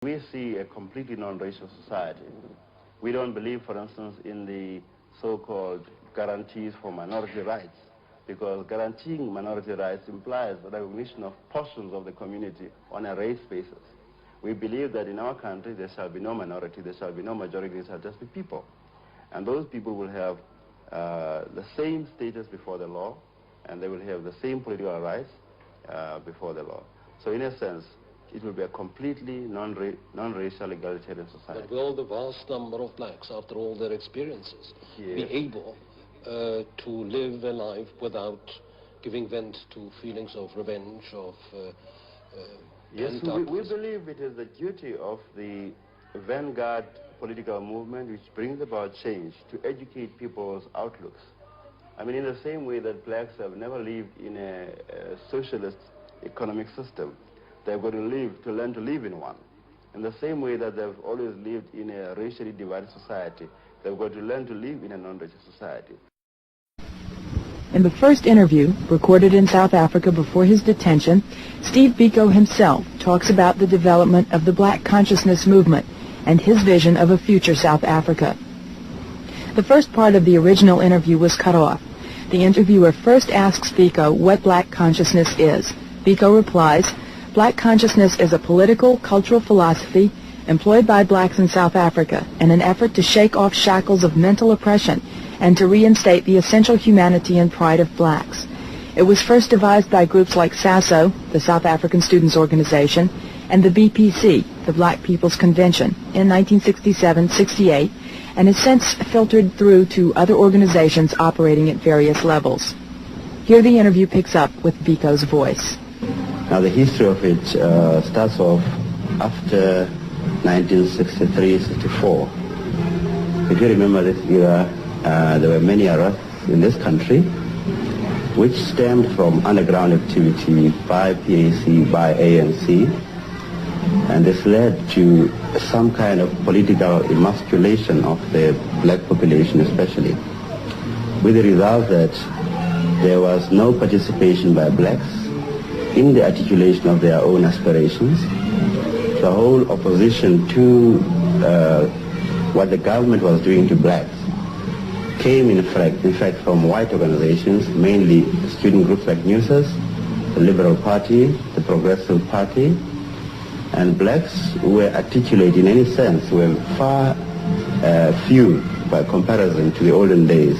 We see a completely non-racial society. We don't believe, for instance, in the so-called guarantees for minority rights, because guaranteeing minority rights implies the recognition of portions of the community on a race basis. We believe that in our country there shall be no minority, there shall be no majority, there shall just be people. And those people will have the same status before the law, and they will have the same political rights before the law. So in a sense, it will be a completely non-racial egalitarian society. But will the vast number of blacks, after all their experiences, be able to live a life without giving vent to feelings of revenge, of Yes, we believe it is the duty of the vanguard political movement which brings about change to educate people's outlooks. I mean, in the same way that blacks have never lived in a socialist economic system, they've got to learn to live in one. In the same way that they've always lived in a racially divided society, they've got to learn to live in a non-racial society. In the first interview, recorded in South Africa before his detention, Steve Biko himself talks about the development of the black consciousness movement and his vision of a future South Africa. The first part of the original interview was cut off. The interviewer first asks Biko what black consciousness is. Biko replies, "Black consciousness is a political, cultural philosophy employed by blacks in South Africa in an effort to shake off shackles of mental oppression and to reinstate the essential humanity and pride of blacks. It was first devised by groups like SASO, the South African Students Organization, and the BPC, the Black People's Convention, in 1967-68, and has since filtered through to other organizations operating at various levels." Here the interview picks up with Biko's voice. Now the history of it starts off after 1963-64. If you remember this era, there were many arrests in this country which stemmed from underground activity by PAC, by ANC, and this led to some kind of political emasculation of the black population especially, with the result that there was no participation by blacks in the articulation of their own aspirations. The whole opposition to what the government was doing to blacks came in fact from white organizations, mainly student groups like NUSAS, the Liberal Party, the Progressive Party, and blacks who were articulate in any sense were far few by comparison to the olden days,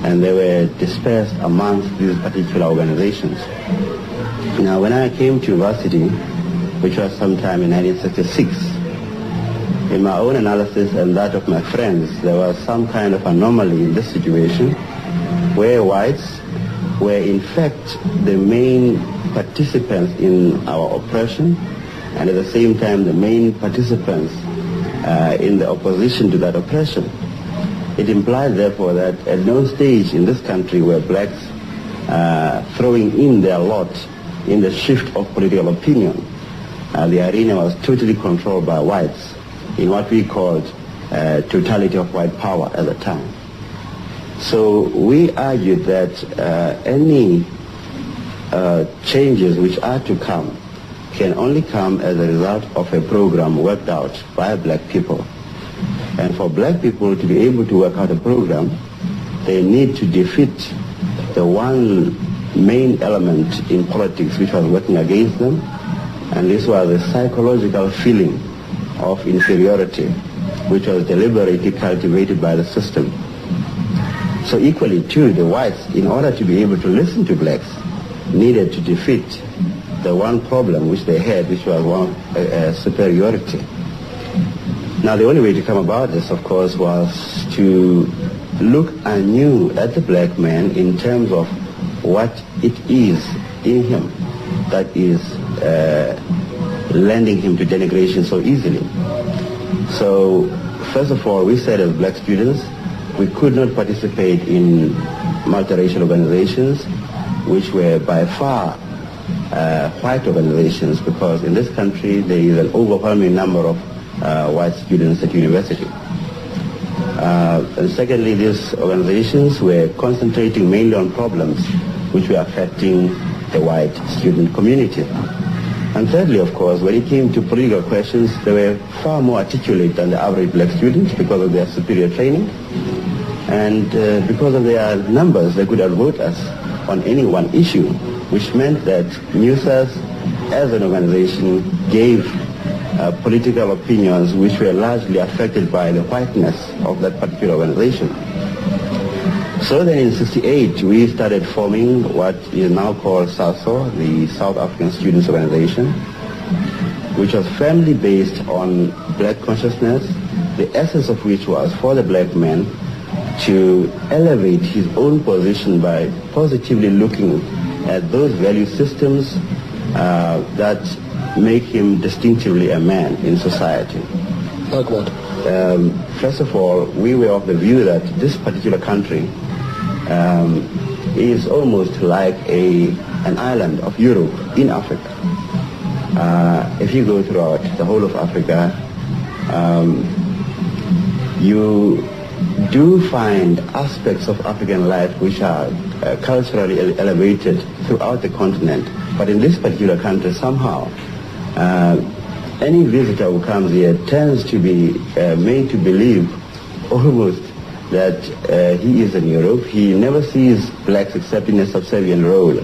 and they were dispersed amongst these particular organizations. Now, when I came to university, which was sometime in 1966, in my own analysis and that of my friends, there was some kind of anomaly in this situation where whites were in fact the main participants in our oppression, and at the same time the main participants in the opposition to that oppression. It implied therefore that at no stage in this country were blacks throwing in their lot in the shift of political opinion. The arena was totally controlled by whites in what we called totality of white power at the time. So we argued that any changes which are to come can only come as a result of a program worked out by black people. And for black people to be able to work out a program, they need to defeat the one main element in politics which was working against them, and this was the psychological feeling of inferiority, which was deliberately cultivated by the system. So equally too, the whites, in order to be able to listen to blacks, needed to defeat the one problem which they had, which was one superiority. Now the only way to come about this, of course, was to look anew at the black man in terms of what it is in him that is lending him to denigration so easily. So first of all, we said as black students, we could not participate in multiracial organizations, which were by far white organizations, because in this country there is an overwhelming number of white students at university. And secondly, these organizations were concentrating mainly on problems which were affecting the white student community. And thirdly, of course, when it came to political questions, they were far more articulate than the average black students because of their superior training. And because of their numbers, they could outvote us on any one issue, which meant that NUSAS, as an organization, gave political opinions which were largely affected by the whiteness of that particular organization. So then in '68, we started forming what is now called SASO, the South African Students Organization, which was firmly based on black consciousness, the essence of which was for the black man to elevate his own position by positively looking at those value systems that make him distinctively a man in society. Like what? First of all, we were of the view that this particular country is almost like an island of Europe in Africa. If you go throughout the whole of Africa, you do find aspects of African life which are culturally elevated throughout the continent. But in this particular country, somehow, any visitor who comes here tends to be made to believe almost that he is in Europe. He never sees blacks except in a subservient role.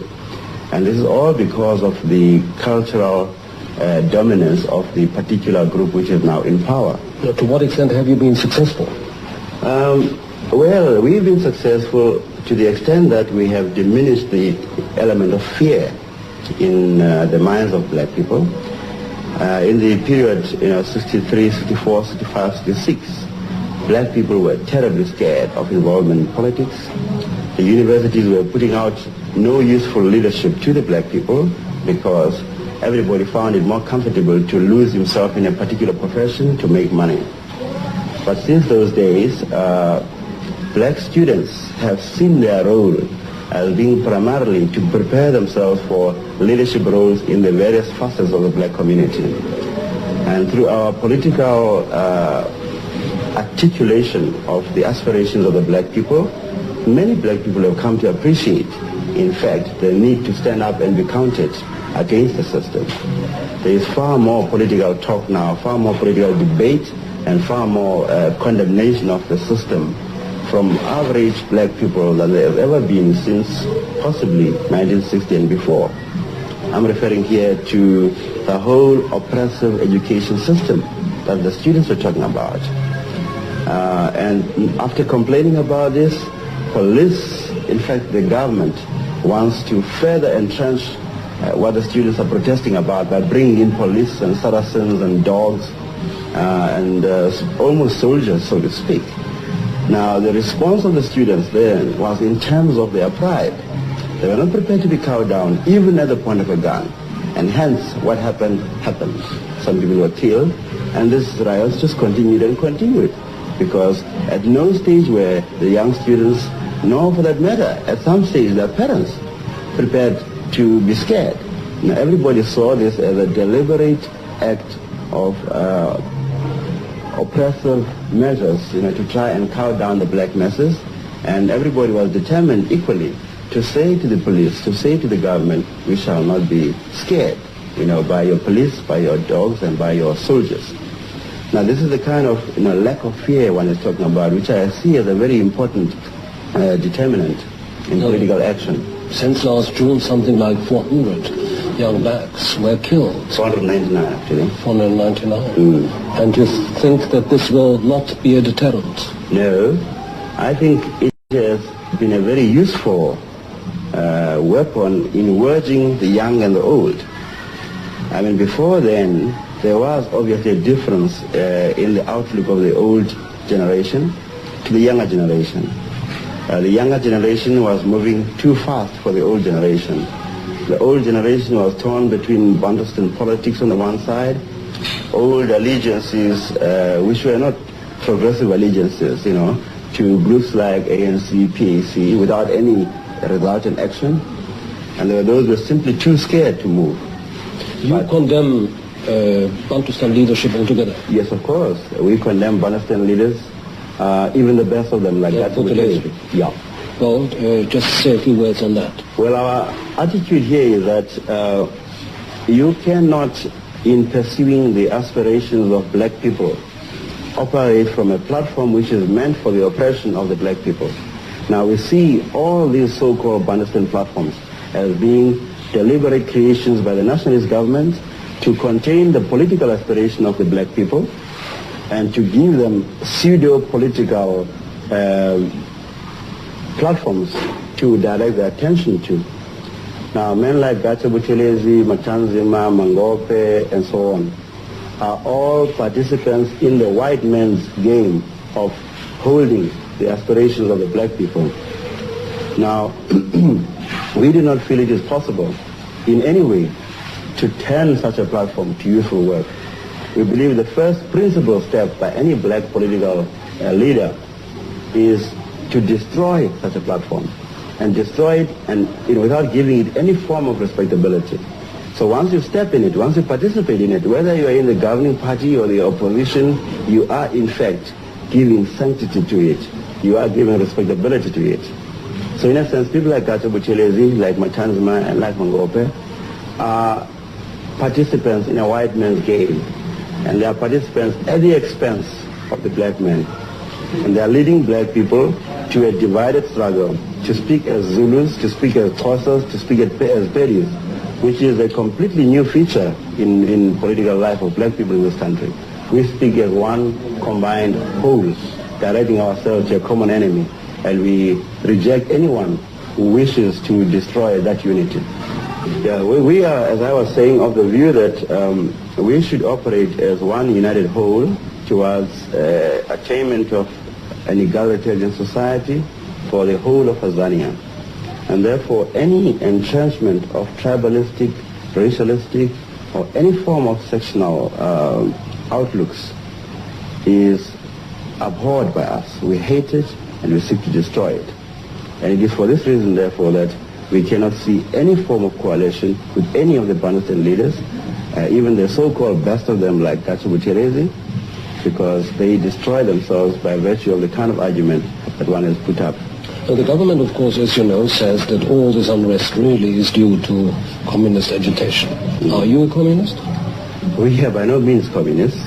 And this is all because of the cultural dominance of the particular group which is now in power. To what extent have you been successful? Well, we've been successful to the extent that we have diminished the element of fear in the minds of black people. In the period, 63, 64, 65, 66, black people were terribly scared of involvement in politics. The universities were putting out no useful leadership to the black people because everybody found it more comfortable to lose himself in a particular profession to make money. But since those days, black students have seen their role as being primarily to prepare themselves for leadership roles in the various facets of the black community. And through our political articulation of the aspirations of the black people, many black people have come to appreciate, in fact, the need to stand up and be counted against the system. There is far more political talk now, far more political debate, and far more condemnation of the system from average black people than there have ever been since possibly 1960 and before. I'm referring here to the whole oppressive education system that the students were talking about. And after complaining about this, police, in fact the government, wants to further entrench what the students are protesting about by bringing in police and saracens and dogs and almost soldiers, so to speak. Now, the response of the students then was in terms of their pride. They were not prepared to be cowed down, even at the point of a gun. And hence, what happened, happened. Some people were killed, and this riots just continued and continued. Because at no stage were the young students, nor for that matter, at some stage their parents, prepared to be scared. Now, everybody saw this as a deliberate act of oppressive measures, to try and cow down the black masses, and everybody was determined equally to say to the police, to say to the government, we shall not be scared, by your police, by your dogs, and by your soldiers. Now, this is the kind of lack of fear one is talking about, which I see as a very important determinant in political action. Since last June, something like 400 young blacks were killed. 499, actually. 499. And you think that this will not be a deterrent? No. I think it has been a very useful weapon in urging the young and the old. I mean, before then, there was obviously a difference in the outlook of the old generation to the younger generation. The younger generation was moving too fast for the old generation. The old generation was torn between Bantustan politics on the one side, old allegiances, which were not progressive allegiances, to groups like ANC, PAC, without any resultant action. And there were those who were simply too scared to move. You condemn Bantustan leadership altogether? Yes, of course. We condemn Bantustan leaders, even the best of them, like that. Yeah. Well, just say a few words on that. Well, our attitude here is that you cannot, in pursuing the aspirations of black people, operate from a platform which is meant for the oppression of the black people. Now we see all these so-called Bantustan platforms as being deliberate creations by the nationalist government to contain the political aspiration of the black people and to give them pseudo-political platforms to direct their attention to. Now men like Gacha Buthelezi, Machanzima, Mangope, and so on are all participants in the white man's game of holding the aspirations of the black people. Now, we do not feel it is possible in any way to turn such a platform to useful work. We believe the first principal step by any black political leader is to destroy such a platform and destroy it and without giving it any form of respectability. So once you step in it, once you participate in it, whether you are in the governing party or the opposition, you are in fact giving sanctity to it. You are giving respectability to it. So in a sense, people like Gacha Buthelezi, like Machanzima, and like Mangope are participants in a white man's game. And they are participants at the expense of the black man. And they are leading black people to a divided struggle, to speak as Zulus, to speak as Xhosas, to speak as Pedis, which is a completely new feature in political life of black people in this country. We speak as one combined whole, directing ourselves to a common enemy, and we reject anyone who wishes to destroy that unity. Yeah, we are, as I was saying, of the view that we should operate as one united whole towards attainment of an egalitarian society for the whole of Tanzania. And therefore, any entrenchment of tribalistic, racialistic, or any form of sectional outlooks is abhorred by us. We hate it and we seek to destroy it. And it is for this reason, therefore, that we cannot see any form of coalition with any of the Bantustan leaders, even the so-called best of them like Gacha Buthelezi, because they destroy themselves by virtue of the kind of argument that one has put up. Well, the government, of course, as you know, says that all this unrest really is due to communist agitation. Are you a communist? We are by no means communists.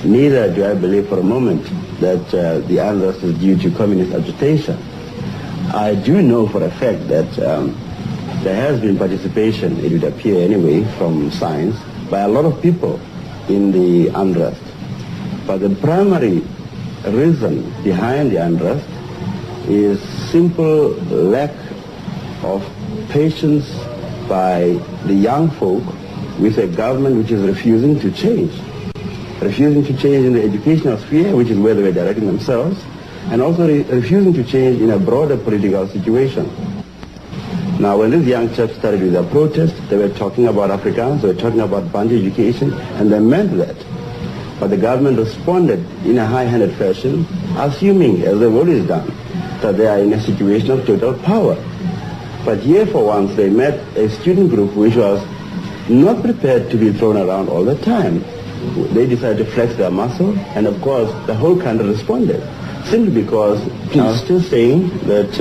Neither do I believe for a moment that the unrest is due to communist agitation. I do know for a fact that there has been participation, it would appear anyway, from science, by a lot of people in the unrest. But the primary reason behind the unrest is simple lack of patience by the young folk with a government which is refusing to change. Refusing to change in the educational sphere, which is where they were directing themselves, and also refusing to change in a broader political situation. Now, when these young chaps started with their protest, they were talking about Afrikaans, they were talking about Bantu education, and they meant that. But the government responded in a high-handed fashion, assuming, as they've always done, that they are in a situation of total power. But here, for once, they met a student group which was not prepared to be thrown around all the time. They decided to flex their muscle, and of course, the whole country responded. Simply because I was still saying that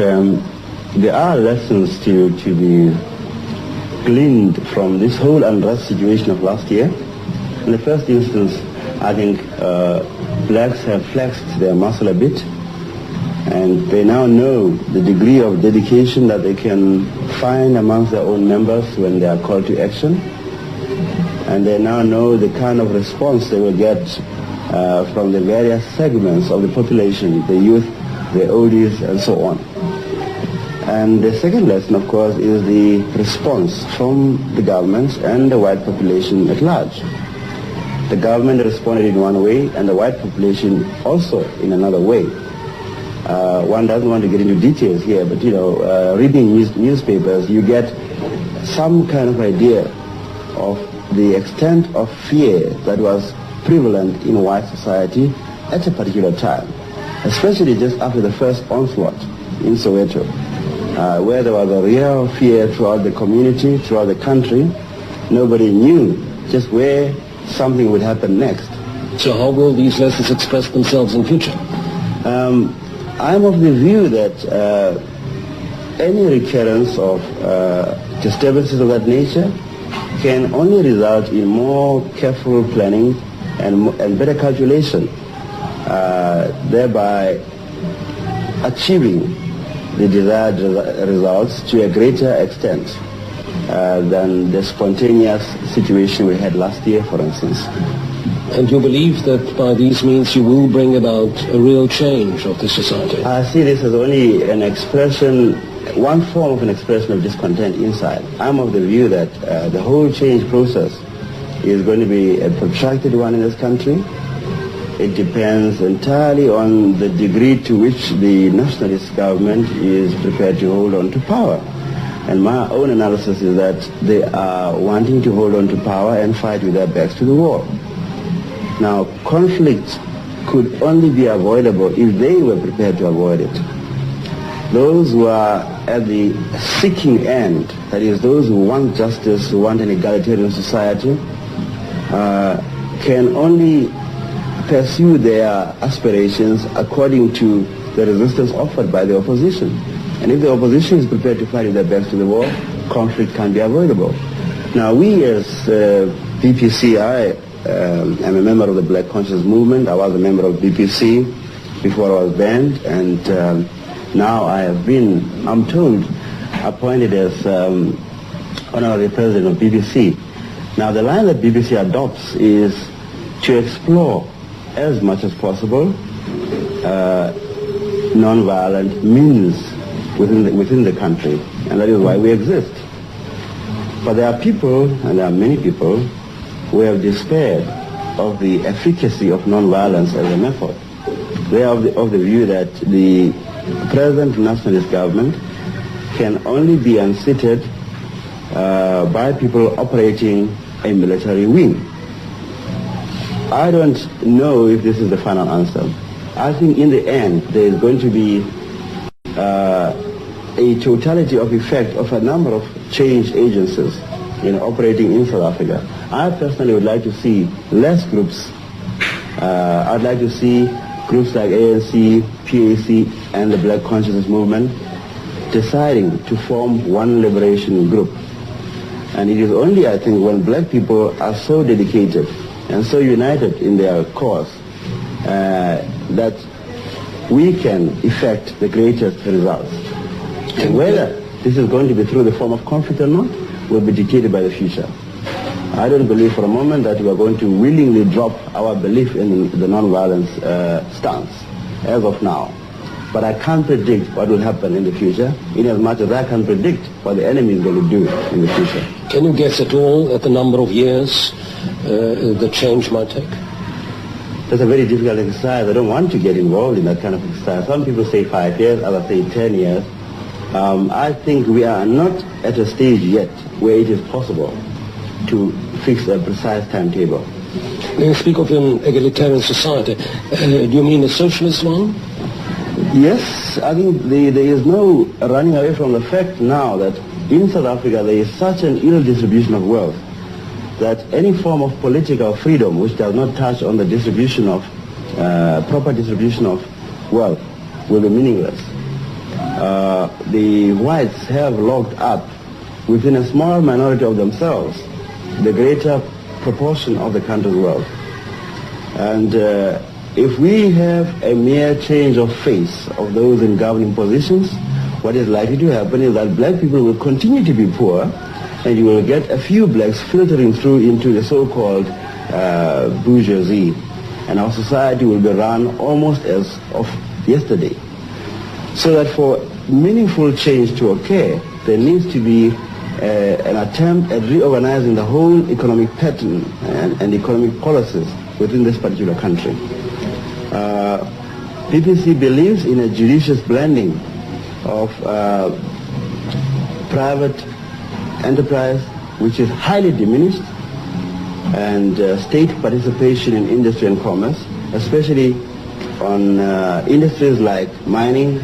there are lessons to be gleaned from this whole unrest situation of last year. In the first instance, I think blacks have flexed their muscle a bit, and they now know the degree of dedication that they can find amongst their own members when they are called to action. And they now know the kind of response they will get from the various segments of the population, the youth, the oldies, and so on. And the second lesson, of course, is the response from the governments and the white population at large. The government responded in one way, and the white population also in another way. One doesn't want to get into details here, but reading newspapers, you get some kind of idea of the extent of fear that was prevalent in white society at a particular time, especially just after the first onslaught in Soweto, where there was a real fear throughout the community, throughout the country. Nobody knew just where something would happen next. So how will these lessons express themselves in future? I'm of the view that any recurrence of disturbances of that nature can only result in more careful planning and better calculation, thereby achieving the desired results to a greater extent than the spontaneous situation we had last year, for instance. And you believe that by these means you will bring about a real change of the society? I see this as only an expression, one form of an expression of discontent inside. I'm of the view that the whole change process is going to be a protracted one in this country. It depends entirely on the degree to which the nationalist government is prepared to hold on to power. And my own analysis is that they are wanting to hold on to power and fight with their backs to the wall. Now, conflict could only be avoidable if they were prepared to avoid it. Those who are at the seeking end, that is, those who want justice, who want an egalitarian society, can only pursue their aspirations according to the resistance offered by the opposition. And if the opposition is prepared to fight with their backs to the wall, conflict can be avoidable. Now, we as BPC, I am a member of the Black Consciousness Movement. I was a member of BPC before I was banned, and now I have been, I'm told, appointed as honorary president of BBC. Now, the line that BBC adopts is to explore as much as possible non-violent means within the country, and that is why we exist. But there are people, and there are many people, who have despaired of the efficacy of non-violence as a method. They are of the view that the present nationalist government can only be unseated by people operating a military wing. I don't know if this is the final answer. I think in the end there is going to be a totality of effect of a number of change agencies operating in South Africa. I personally would like to see less groups. I'd like to see groups like ANC, PAC, and the Black Consciousness Movement deciding to form one liberation group. And it is only, I think, when black people are so dedicated and so united in their cause that we can effect the greatest results. And whether this is going to be through the form of conflict or not will be dictated by the future. I don't believe for a moment that we are going to willingly drop our belief in the non-violence stance as of now. But I can't predict what will happen in the future, in as much as I can predict what the enemy is going to do in the future. Can you guess at all at the number of years the change might take? That's a very difficult exercise. I don't want to get involved in that kind of exercise. Some people say 5 years, others say 10 years. I think we are not at a stage yet where it is possible to fix a precise timetable. When you speak of an egalitarian society, do you mean a socialist one? Yes, I think there is no running away from the fact now that in South Africa there is such an ill distribution of wealth that any form of political freedom which does not touch on the distribution of, proper distribution of wealth will be meaningless. The whites have locked up within a small minority of themselves the greater proportion of the country's wealth. And if we have a mere change of face of those in governing positions, what is likely to happen is that black people will continue to be poor, and you will get a few blacks filtering through into the so-called bourgeoisie, and our society will be run almost as of yesterday. So that for meaningful change to occur, there needs to be an attempt at reorganizing the whole economic pattern and economic policies within this particular country. PPC believes in a judicious blending of private enterprise, which is highly diminished, and state participation in industry and commerce, especially on industries like mining,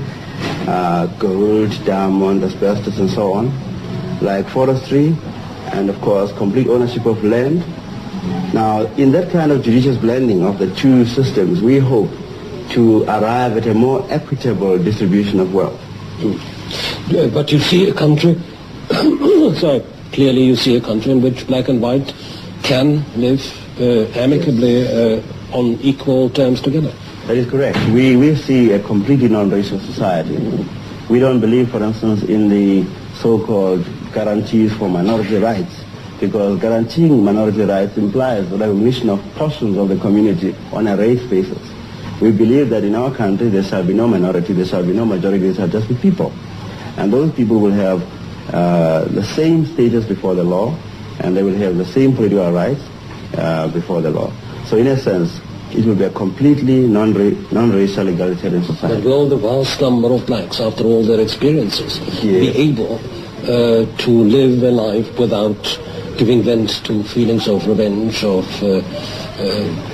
gold, diamond, asbestos, and so on, like forestry, and of course complete ownership of land. Now, in that kind of judicious blending of the two systems, we hope to arrive at a more equitable distribution of wealth. But you see a country, sorry, clearly you see a country in which black and white can live amicably on equal terms together. That is correct. We see a completely non-racial society. We don't believe, for instance, in the so-called guarantees for minority rights, because guaranteeing minority rights implies the recognition of portions of the community on a race basis. We believe that in our country there shall be no minority, there shall be no majority, there shall just be people. And those people will have the same status before the law, and they will have the same political rights before the law. So in a sense, it will be a completely non-racial egalitarian society. But will the vast number of blacks, after all their experiences, be able to live a life without giving vent to feelings of revenge, of...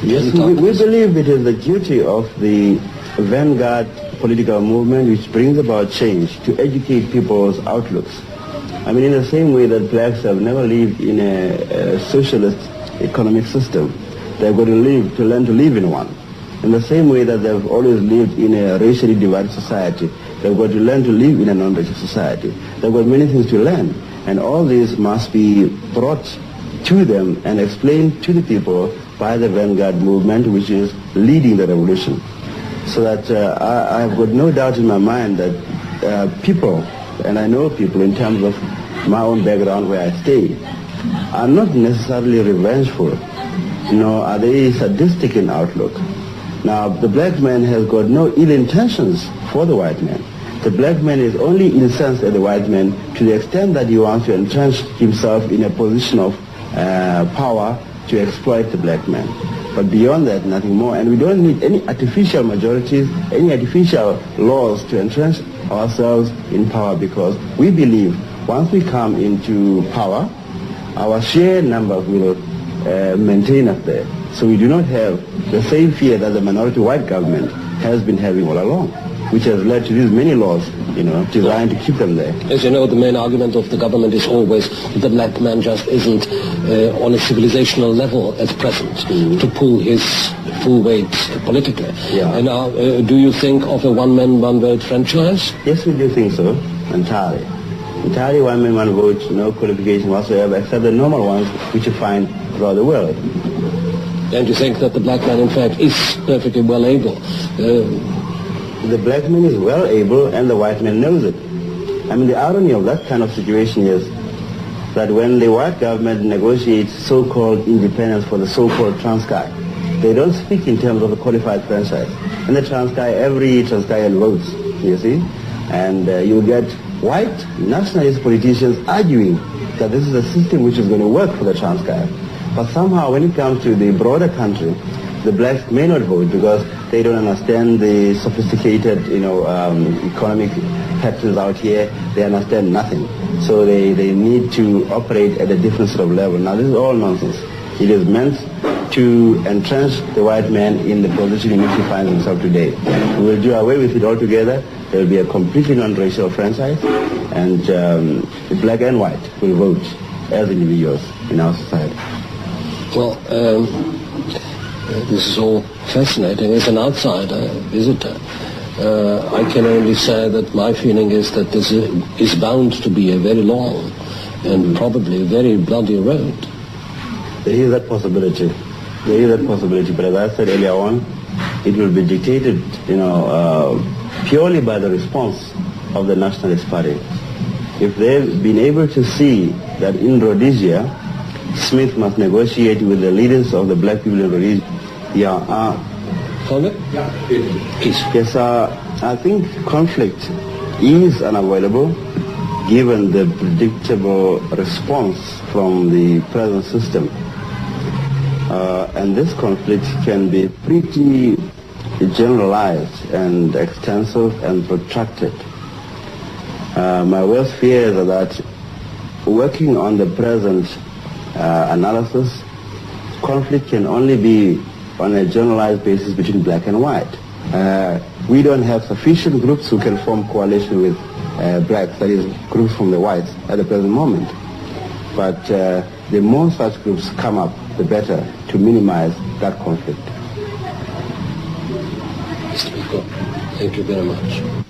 yes, we believe it is the duty of the vanguard political movement which brings about change to educate people's outlooks. I mean, in the same way that blacks have never lived in a socialist economic system, they're going to learn to live in one. In the same way that they've always lived in a racially divided society, they're going to learn to live in a non-racial society. They've got many things to learn, and all this must be brought to them and explained to the people by the vanguard movement, which is leading the revolution. So that I've got no doubt in my mind that people, and I know people in terms of my own background where I stay, are not necessarily revengeful, nor are they sadistic in outlook. Now, the black man has got no ill intentions for the white man. The black man is only incensed at the white man to the extent that he wants to entrench himself in a position of power to exploit the black man. But beyond that, nothing more. And we don't need any artificial majorities, any artificial laws to entrench ourselves in power, because we believe once we come into power, our sheer numbers will maintain us there. So we do not have the same fear that the minority white government has been having all along, which has led to these many laws, designed to keep them there. As you know, the main argument of the government is always that the black man just isn't on a civilizational level at present to pull his full weight politically. Yeah. And now, do you think of a one-man, one-vote franchise? Yes, we do think so, entirely. Entirely one man, one vote, no qualification whatsoever, except the normal ones which you find throughout the world. And you think that the black man, in fact, is perfectly well able? The black man is well able, and the white man knows it. I mean, the irony of that kind of situation is that when the white government negotiates so-called independence for the so-called Transkei, they don't speak in terms of a qualified franchise. In the Transkei, every Transkeian votes, you see, and you get white nationalist politicians arguing that this is a system which is going to work for the Transkei. But somehow when it comes to the broader country, the blacks may not vote because they don't understand the sophisticated, economic patterns out here. They understand nothing. So they need to operate at a different sort of level. Now this is all nonsense. It is meant to entrench the white man in the position in which he finds himself today. We will do away with it altogether. There will be a completely non-racial franchise, and black and white will vote as individuals in our society. Well, this is all fascinating. As an outsider visitor, I can only say that my feeling is that this is bound to be a very long and probably a very bloody road. There is that possibility. There is that possibility, but as I said earlier on, it will be dictated, purely by the response of the Nationalist Party. If they've been able to see that in Rhodesia, Smith must negotiate with the leaders of the black people in Rhodesia. Yes, I think conflict is unavoidable given the predictable response from the present system. And this conflict can be pretty generalized and extensive and protracted. My worst fears are that working on the present analysis, conflict can only be on a generalized basis between black and white. We don't have sufficient groups who can form coalition with blacks, that is, groups from the whites at the present moment. But the more such groups come up, the better to minimize that conflict. Mr. Biko, thank you very much.